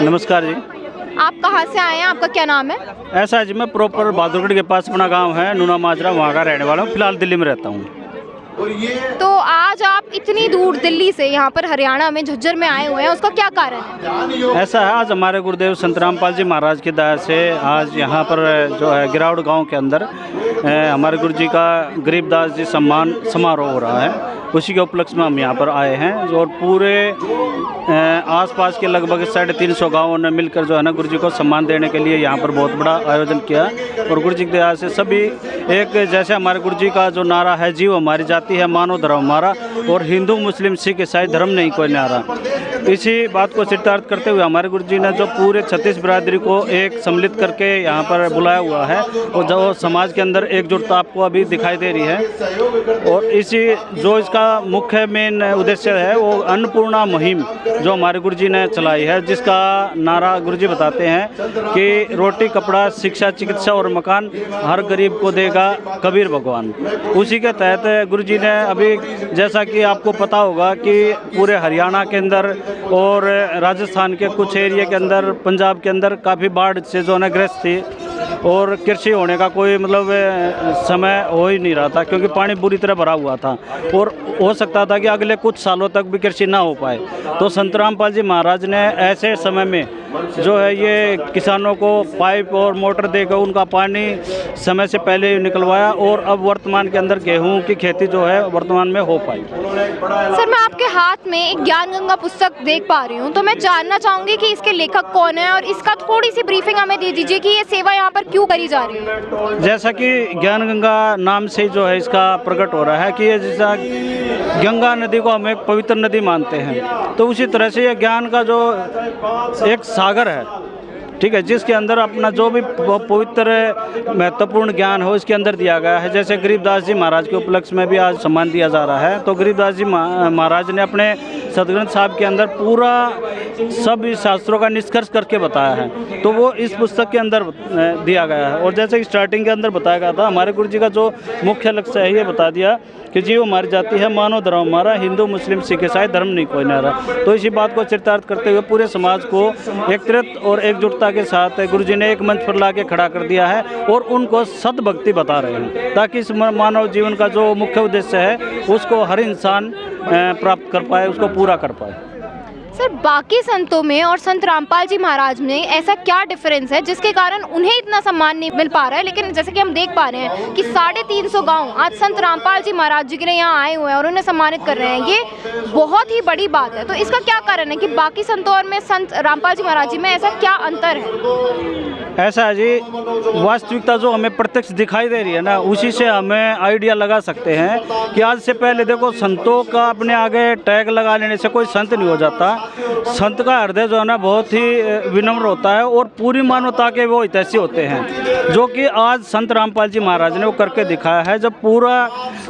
नमस्कार जी। आप कहाँ से आए हैं, आपका क्या नाम है? ऐसा है जी, मैं प्रॉपर बहादुरगढ़ के पास अपना गांव है नूना माजरा, वहाँ का रहने वाला हूँ। फिलहाल दिल्ली में रहता हूँ। तो आज आप इतनी दूर दिल्ली से यहाँ पर हरियाणा में झज्जर में आए हुए हैं, उसका क्या कारण है? ऐसा है, आज हमारे गुरुदेव संत रामपाल जी महाराज की दया से आज यहाँ पर जो है गिरावड़ गांव के अंदर हमारे गुरु जी का गरीबदास जी सम्मान समारोह हो रहा है। उसी के उपलक्ष्य में हम यहाँ पर आए हैं और पूरे आसपास के लगभग 350 गाँवों ने मिलकर जो है ना गुरु जी को सम्मान देने के लिए यहाँ पर बहुत बड़ा आयोजन किया। और गुरु जी की दया से सभी एक जैसे हमारे गुरु जी का जो नारा है, जीव हमारी जाति है, मानव धर्म हमारा, और हिंदू मुस्लिम सिख ईसाई धर्म नहीं कोई नारा। इसी बात को चित्तार्थ करते हुए हमारे गुरु जी ने जो पूरे 36 बिरादरी को एक सम्मिलित करके यहाँ पर बुलाया हुआ है और जो समाज के अंदर एकजुटता आपको अभी दिखाई दे रही है। और इसी जो इसका मुख्य मेन उद्देश्य है वो अन्नपूर्णा मुहिम जो हमारे गुरु जी ने चलाई है, जिसका नारा गुरु जी बताते हैं कि रोटी कपड़ा शिक्षा चिकित्सा और मकान हर गरीब को देगा कबीर भगवान। उसी के तहत गुरु जी ने अभी जैसा कि आपको पता होगा कि पूरे हरियाणा के अंदर और राजस्थान के कुछ एरिया के अंदर, पंजाब के अंदर काफ़ी बाढ़ से जो है ग्रस्त थी और कृषि होने का कोई मतलब समय हो ही नहीं रहा था, क्योंकि पानी बुरी तरह भरा हुआ था और हो सकता था कि अगले कुछ सालों तक भी कृषि ना हो पाए। तो संत रामपाल जी महाराज ने ऐसे समय में जो है ये किसानों को पाइप और मोटर देकर उनका पानी समय से पहले निकलवाया और अब वर्तमान के अंदर गेहूं की खेती जो है वर्तमान में हो पाई। सर, मैं आपके हाथ में एक ज्ञान गंगा पुस्तक देख पा रही हूँ, तो मैं जानना चाहूँगी कि इसके लेखक कौन है और इसका थोड़ी सी ब्रीफिंग हमें दे दीजिए कि ये सेवा यहाँ पर क्यों करी जा रही है। जैसा कि ज्ञान गंगा नाम से जो है इसका प्रकट हो रहा है कि ये जैसा गंगा नदी को हम एक पवित्र नदी मानते हैं, तो उसी तरह से ये ज्ञान का जो एक सागर है, ठीक है, जिसके अंदर अपना जो भी पवित्र महत्वपूर्ण ज्ञान हो इसके अंदर दिया गया है। जैसे गरीबदास जी महाराज के उपलक्ष्य में भी आज सम्मान दिया जा रहा है, तो गरीबदास जी महाराज ने अपने सदग्रंथ साहब के अंदर पूरा सब शास्त्रों का निष्कर्ष करके बताया है, तो वो इस पुस्तक के अंदर दिया गया है। और जैसे कि स्टार्टिंग के अंदर बताया गया था, हमारे गुरु जी का जो मुख्य लक्ष्य है ये बता दिया कि जीव हमारी जाति है, मानव धर्म हमारा, हिंदू मुस्लिम सिख ईसाई धर्म नहीं कोई नारा। तो इसी बात को चित्तार्थ करते हुए पूरे समाज को एकत्रित और एकजुटता के साथ गुरु जी ने एक मंच पर ला के खड़ा कर दिया है और उनको सद्भक्ति बता रहे हैं, ताकि इस मानव जीवन का जो मुख्य उद्देश्य है उसको हर इंसान प्राप्त कर पाए, उसको पूरा कर पाए। सर, बाकी संतों में और संत रामपाल जी महाराज में ऐसा क्या डिफरेंस है जिसके कारण उन्हें इतना सम्मान नहीं मिल पा रहा है, लेकिन जैसे कि हम देख पा रहे हैं कि 350 गांव आज संत रामपाल जी महाराज जी के लिए यहाँ आए हुए हैं और उन्हें सम्मानित कर रहे हैं, ये बहुत ही बड़ी बात है। तो इसका क्या कारण है कि बाकी संतों और में संत रामपाल जी महाराज जी में ऐसा क्या अंतर है? ऐसा है जी, वास्तविकता जो हमें प्रत्यक्ष दिखाई दे रही है ना, उसी से हमें आइडिया लगा सकते हैं कि आज से पहले देखो संतों का अपने आगे टैग लगा लेने से कोई संत नहीं हो जाता। संत का हृदय जो है ना बहुत ही विनम्र होता है और पूरी मानवता के वो हितैषी होते हैं, जो कि आज संत रामपाल जी महाराज ने वो करके दिखाया है। जब पूरा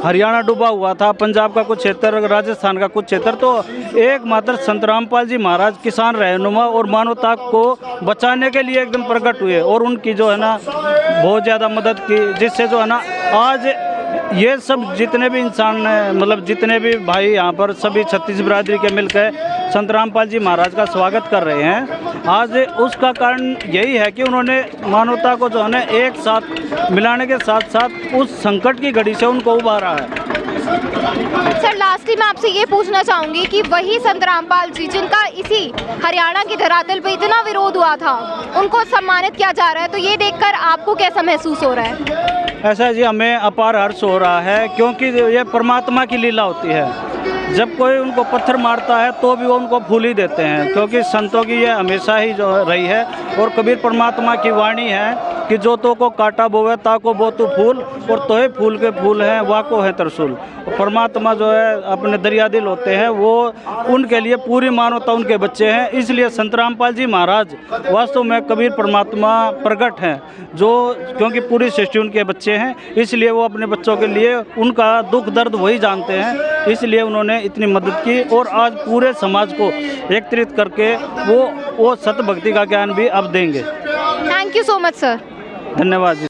हरियाणा डूबा हुआ था, पंजाब का कुछ क्षेत्र, राजस्थान का कुछ क्षेत्र, तो एकमात्र संत रामपाल जी महाराज किसान रहनुमा और मानवता को बचाने के लिए एकदम प्रकट हुए और उनकी जो है ना बहुत ज़्यादा मदद की, जिससे जो है ना आज ये सब जितने भी इंसान मतलब जितने भी भाई यहाँ पर सभी 36 बिरादरी के मिलकर संत रामपाल जी महाराज का स्वागत कर रहे हैं। आज उसका कारण यही है कि उन्होंने मानवता को जो है ना एक साथ मिलाने के साथ साथ उस संकट की घड़ी से उनको उबारा है। सर, लास्टली मैं आपसे ये पूछना चाहूँगी कि वही संत रामपाल जी जिनका इसी हरियाणा की धरातल पर इतना विरोध हुआ था, उनको सम्मानित किया जा रहा है, तो ये देखकर आपको कैसा महसूस हो रहा है? ऐसा जी, हमें अपार हर्ष हो रहा है, क्योंकि ये परमात्मा की लीला होती है। जब कोई उनको पत्थर मारता है तो भी वो उनको फूल ही देते हैं, क्योंकि संतों की ये हमेशा ही जो रही है। और कबीर परमात्मा की वाणी है कि जो तो को काटा बोवे ताको बो तू फूल, और तोहे फूल के फूल हैं वाको है तरसुल। परमात्मा जो है अपने दरिया दिल होते हैं, वो उनके लिए पूरी मानवता उनके बच्चे हैं। इसलिए संत रामपाल जी महाराज वास्तव में कबीर परमात्मा प्रकट हैं, जो क्योंकि पूरी सृष्टि उनके बच्चे हैं, इसलिए वो अपने बच्चों के लिए उनका दुख दर्द वही जानते हैं, इसलिए उन्होंने इतनी मदद की। और आज पूरे समाज को एकत्रित करके वो सत्य भक्ति का ज्ञान भी अब देंगे। Thank you so much sir. धन्यवाद जी।